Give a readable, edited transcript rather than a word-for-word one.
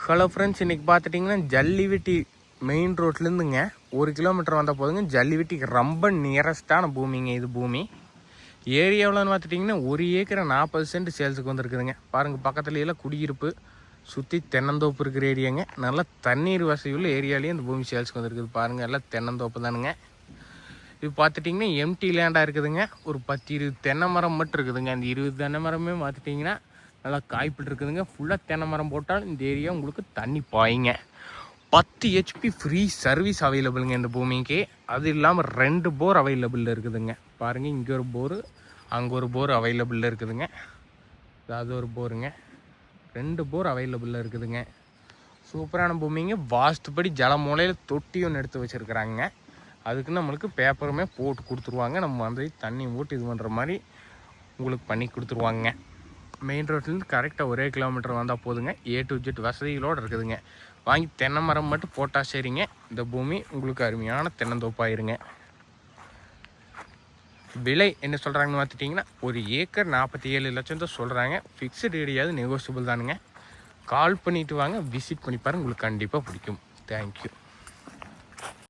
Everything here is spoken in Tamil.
ஹலோ ஃப்ரெண்ட்ஸ், இன்றைக்கி பார்த்துட்டிங்கன்னா ஜல்லிவெட்டி மெயின் ரோட்லேருந்துங்க 1 கிலோமீட்டர் வந்தால் போதுங்க. ஜல்லிவெட்டிக்கு ரொம்ப நியரஸ்ட்டான பூமிங்க இது. பூமி ஏரியாவில்னு பார்த்துட்டிங்கன்னா 1 ஏக்கரை 40 சென்ட் சேல்ஸுக்கு வந்துருக்குதுங்க. பாருங்கள், பக்கத்துலையெல்லாம் குடியிருப்பு, சுற்றி தென்னந்தோப்பு இருக்கிற ஏரியாங்க. நல்லா தண்ணீர் வசதி உள்ள ஏரியாலேயும் இந்த பூமி சேல்ஸுக்கு வந்துருக்குது. பாருங்கள், எல்லாம் தென்னந்தோப்பு தானுங்க. இது பார்த்துட்டிங்கன்னா எம்டி லேண்டாக இருக்குதுங்க. ஒரு 10-20 தென்னை மரம் மட்டும் இருக்குதுங்க. அந்த 20 தென்னை மரமே பார்த்துட்டிங்கன்னா நல்லா காய்ப்பிட்டு இருக்குதுங்க. ஃபுல்லாக தென்னை மரம் போட்டால் இந்த ஏரியா உங்களுக்கு தண்ணி பாயுங்க. 10 HP ஃப்ரீ சர்வீஸ் அவைலபிளுங்க இந்த பூமிக்கு. அது இல்லாமல் 2 போர் அவைலபிளில் இருக்குதுங்க. பாருங்கள், இங்கே ஒரு போரு, அங்கே ஒரு போர் அவைலபிளில் இருக்குதுங்க. அது ஒரு போருங்க, 2 போர் அவைலபிளில் இருக்குதுங்க. சூப்பரான பூமிங்க. வாஸ்துப்படி ஜல மூலையில் தொட்டி ஒன்று எடுத்து வச்சுருக்குறாங்க. அதுக்கு நம்மளுக்கு பேப்பருமே போட்டு கொடுத்துருவாங்க. நம்ம வந்து தண்ணி ஊட்டி இது பண்ணுற மாதிரி உங்களுக்கு பண்ணி கொடுத்துருவாங்க. மெயின் ரோட்லேருந்து கரெக்டாக 1 கிலோமீட்டர் வந்தால் போதுங்க. A to Z வசதிகளோடு இருக்குதுங்க. வாங்கி தென்னை மரம் மட்டும் போட்டால் சரிங்க. இந்த பூமி உங்களுக்கு அருமையான தென்னந்தோப்பாயிருங்க. விலை என்ன சொல்கிறாங்கன்னு பார்த்துட்டிங்கன்னா 1 ஏக்கர் 47 லட்சம் தான் சொல்கிறாங்க. ஃபிக்ஸ்டு ரேடியாவது நெகோசியபிள் தானுங்க. கால் பண்ணிவிட்டு வாங்க, விசிட் பண்ணி பாருங்கள், உங்களுக்கு கண்டிப்பாக பிடிக்கும். தேங்க்யூ.